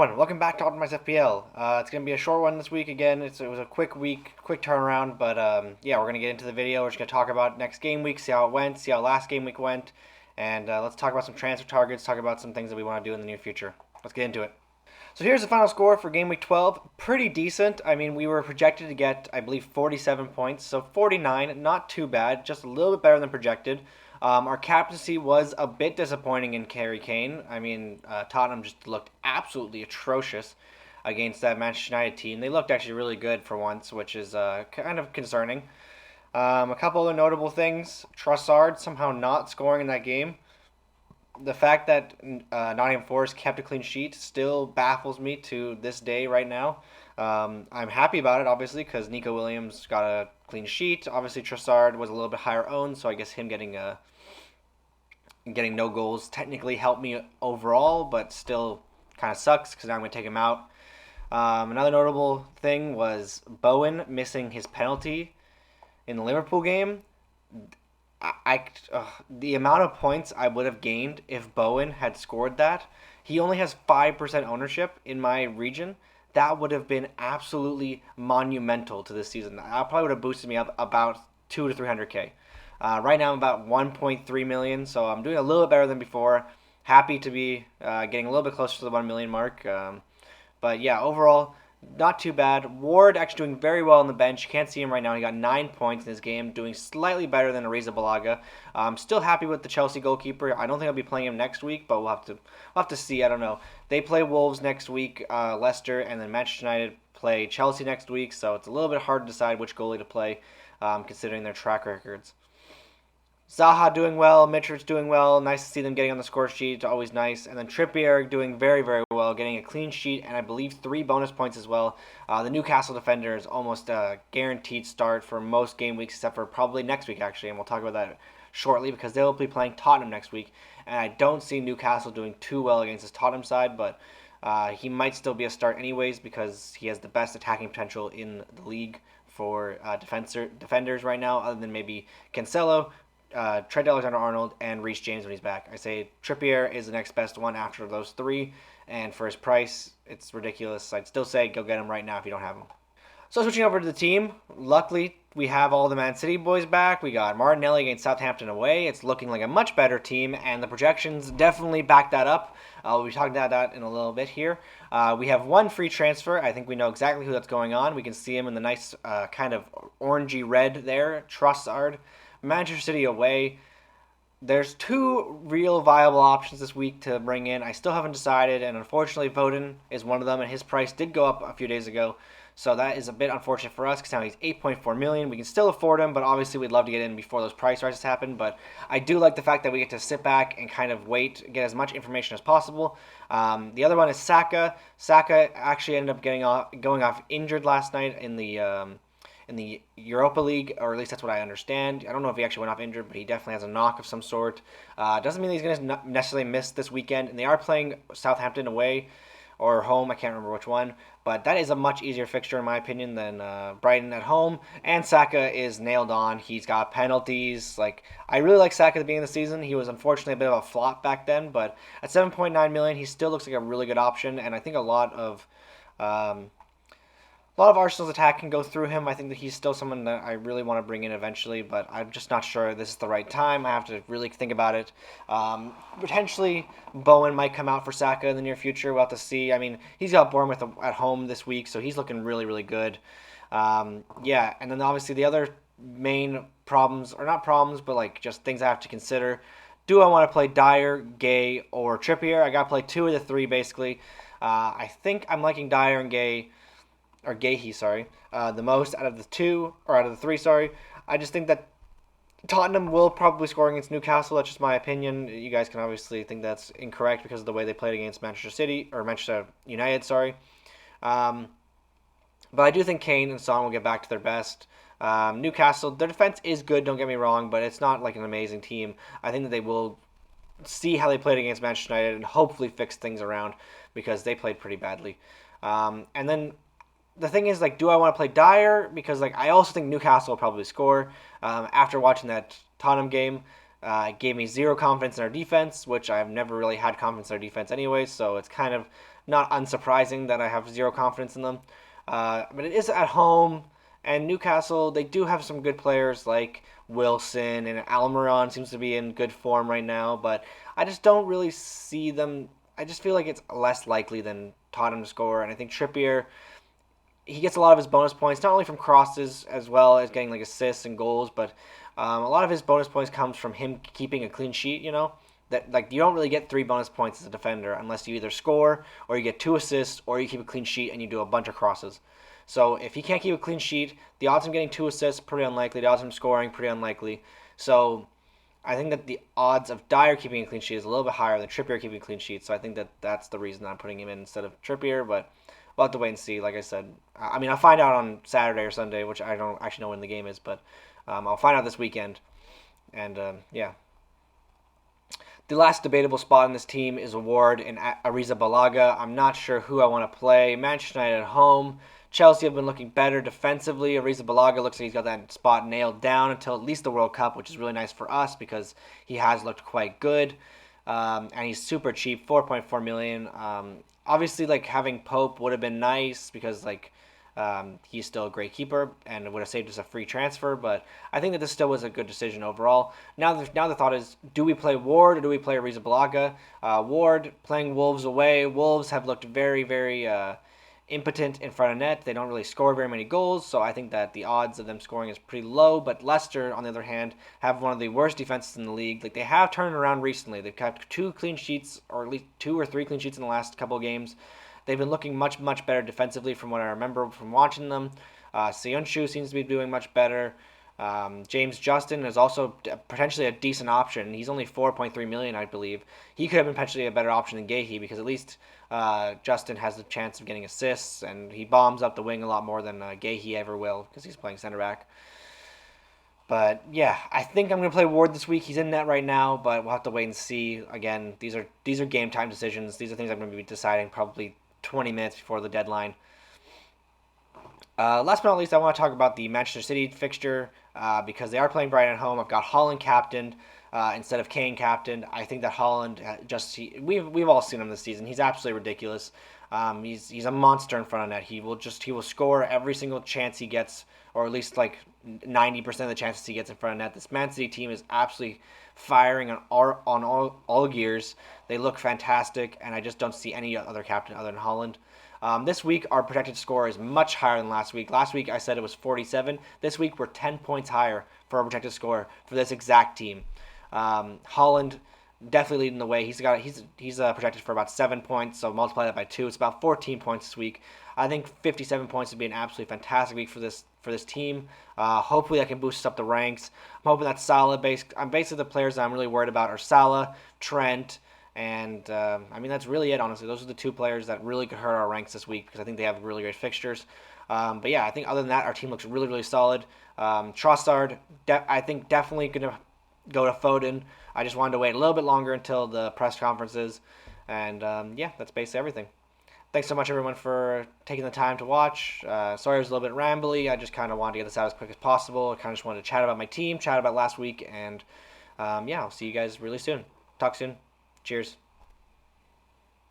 everyone, welcome back to Optimize FPL. It's going to be a short one this week again. It was a quick week, quick turnaround, but yeah, we're going to get into the video. We're just going to talk about next game week, see how it went, see how last game week went, and let's talk about some transfer targets, talk about some things that we want to do in the near future. Let's get into it. So here's the final score for game week 12. Pretty decent. I mean, we were projected to get, I believe, 47 points, so 49, not too bad, just a little bit better than projected. Our captaincy was a bit disappointing in Harry Kane. I mean, Tottenham just looked absolutely atrocious against that Manchester United team. They looked actually really good for once, which is kind of concerning. A couple other notable things. Trossard somehow not scoring in that game. The fact that Nottingham Forest kept a clean sheet still baffles me to this day right now. I'm happy about it, obviously, because Nico Williams got a clean sheet. Obviously, Trossard was a little bit higher owned, so I guess him getting no goals technically helped me overall, but still kind of sucks because now I'm going to take him out. Another notable thing was Bowen missing his penalty in the Liverpool game. The amount of points I would have gained if Bowen had scored that. He only has 5% ownership in my region. That would have been absolutely monumental to this season. That probably would have boosted me up about 2 to 300k. Right now I'm about 1.3 million, so I'm doing a little bit better than before. Happy to be getting a little bit closer to the 1 million mark. But yeah, overall, not too bad. Ward actually doing very well on the bench. You can't see him right now. He got 9 points in this game, doing slightly better than Ariza Balaga. I'm still happy with the Chelsea goalkeeper. I don't think I'll be playing him next week, but we'll have to see. I don't know. They play Wolves next week, Leicester, and then Manchester United play Chelsea next week. So it's a little bit hard to decide which goalie to play, considering their track records. Zaha doing well, Mitrovic doing well. Nice to see them getting on the score sheet. Always nice. And then Trippier doing very, very well, getting a clean sheet and I believe 3 bonus points as well. The Newcastle defender is almost a guaranteed start for most game weeks, except for probably next week actually, and we'll talk about that shortly because they will be playing Tottenham next week. And I don't see Newcastle doing too well against this Tottenham side, but he might still be a start anyways because he has the best attacking potential in the league for defenders right now, other than maybe Cancelo, Trent Alexander-Arnold, and Reece James when he's back. I say Trippier is the next best one after those 3, and for his price, it's ridiculous. I'd still say go get him right now if you don't have him. So switching over to the team, luckily we have all the Man City boys back. We got Martinelli against Southampton away. It's looking like a much better team, and the projections definitely back that up. We'll be talking about that in a little bit here. We have 1 free transfer. I think we know exactly who that's going on. We can see him in the nice kind of orangey red there, Trossard. Manchester City away. There's 2 real viable options this week to bring in. I still haven't decided, and unfortunately Foden is one of them, and his price did go up a few days ago. So that is a bit unfortunate for us because now he's 8.4 million. We can still afford him, but obviously we'd love to get in before those price rises happen. But I do like the fact that we get to sit back and kind of wait, get as much information as possible. The other one is Saka. Saka actually ended up going off injured last night in the Europa League, or at least that's what I understand. I don't know if he actually went off injured, but he definitely has a knock of some sort. Doesn't mean that he's going to necessarily miss this weekend, and they are playing Southampton away or home. I can't remember which one, but that is a much easier fixture in my opinion than Brighton at home. And Saka is nailed on. He's got penalties. Like, I really like Saka at the beginning of the season. He was unfortunately a bit of a flop back then, but at 7.9 million, he still looks like a really good option, and I think a lot of Arsenal's attack can go through him. I think that he's still someone that I really want to bring in eventually, but I'm just not sure this is the right time. I have to really think about it. Potentially, Bowen might come out for Saka in the near future. We'll have to see. I mean, he's got Bournemouth at home this week, so he's looking really, really good. Yeah, and then obviously the other main problems, or not problems, but like just things I have to consider. Do I want to play Dyer, Gay, or Trippier? I got to play 2 of the 3, basically. I think I'm liking Dyer and Gahey, the most out of the 2, or out of the 3, sorry. I just think that Tottenham will probably score against Newcastle. That's just my opinion. You guys can obviously think that's incorrect because of the way they played against Manchester United, sorry. But I do think Kane and Son will get back to their best. Newcastle, their defense is good, don't get me wrong, but it's not like an amazing team. I think that they will see how they played against Manchester United and hopefully fix things around because they played pretty badly. And then the thing is, like, do I want to play Dyer? Because, like, I also think Newcastle will probably score. After watching that Tottenham game, it gave me 0 confidence in our defense, which I've never really had confidence in our defense anyway, so it's kind of not unsurprising that I have zero confidence in them. But it is at home, and Newcastle, they do have some good players like Wilson, and Almiron seems to be in good form right now, but I just don't really see them. I just feel like it's less likely than Tottenham to score, and I think Trippier, he gets a lot of his bonus points not only from crosses as well as getting like assists and goals, but a lot of his bonus points comes from him keeping a clean sheet. That like you don't really get 3 bonus points as a defender unless you either score or you get 2 assists or you keep a clean sheet and you do a bunch of crosses. So if he can't keep a clean sheet, the odds of him getting 2 assists pretty unlikely. The odds of him scoring pretty unlikely. So I think that the odds of Dyer keeping a clean sheet is a little bit higher than Trippier keeping a clean sheet. So I think that that's the reason that I'm putting him in instead of Trippier. But we'll have to wait and see. Like I said, I mean, I'll find out on Saturday or Sunday, which I don't actually know when the game is, but I'll find out this weekend. And yeah, the last debatable spot in this team is Ward and Ariza Balaga. I'm not sure who I want to play. Manchester United at home. Chelsea have been looking better defensively. Ariza Balaga looks like he's got that spot nailed down until at least the World Cup, which is really nice for us because he has looked quite good. And he's super cheap, 4.4 million. Obviously, like having Pope would have been nice because like he's still a great keeper and it would have saved us a free transfer. But I think that this still was a good decision overall. Now the thought is, do we play Ward or do we play Ariza Balaga? Ward playing Wolves away. Wolves have looked very, very impotent in front of net. They don't really score very many goals, so I think that the odds of them scoring is pretty low. But Leicester, on the other hand, have one of the worst defenses in the league. Like they have turned around recently. They've kept 2 clean sheets, or at least 2 or 3 clean sheets in the last couple of games. They've been looking much, much better defensively from what I remember from watching them. Seunchu seems to be doing much better. James Justin is also potentially a decent option. He's only 4.3 million, I believe. He could have been potentially a better option than Gahey because at least Justin has the chance of getting assists and he bombs up the wing a lot more than Gahey ever will because he's playing center back. But yeah, I think I'm gonna play Ward this week. He's in net right now, but we'll have to wait and see. Again, these are game time decisions. These are things I'm gonna be deciding probably 20 minutes before the deadline. Last but not least, I want to talk about the Manchester City fixture because they are playing Brighton at home. I've got Haaland captained instead of Kane captained. I think that Haaland we've all seen him this season. He's absolutely ridiculous. He's a monster in front of net. He will score every single chance he gets, or at least like 90% of the chances he gets in front of net. This Man City team is absolutely firing on all gears. They look fantastic, and I just don't see any other captain other than Haaland. This week, our projected score is much higher than last week. Last week, I said it was 47. This week, we're 10 points higher for our projected score for this exact team. Haaland definitely leading the way. He's projected for about 7 points, so multiply that by 2. It's about 14 points this week. I think 57 points would be an absolutely fantastic week for this team. Hopefully, that can boost us up the ranks. I'm hoping that Salah, basically the players that I'm really worried about are Salah, Trent, and I mean, that's really it, honestly. Those are the 2 players that really could hurt our ranks this week because I think they have really great fixtures. But yeah, I think other than that, our team looks really, really solid. Trossard, I think definitely going to go to Foden. I just wanted to wait a little bit longer until the press conferences. And yeah, that's basically everything. Thanks so much, everyone, for taking the time to watch. Sorry it was a little bit rambly. I just kind of wanted to get this out as quick as possible. I kind of just wanted to chat about my team, chat about last week. And yeah, I'll see you guys really soon. Talk soon. Cheers.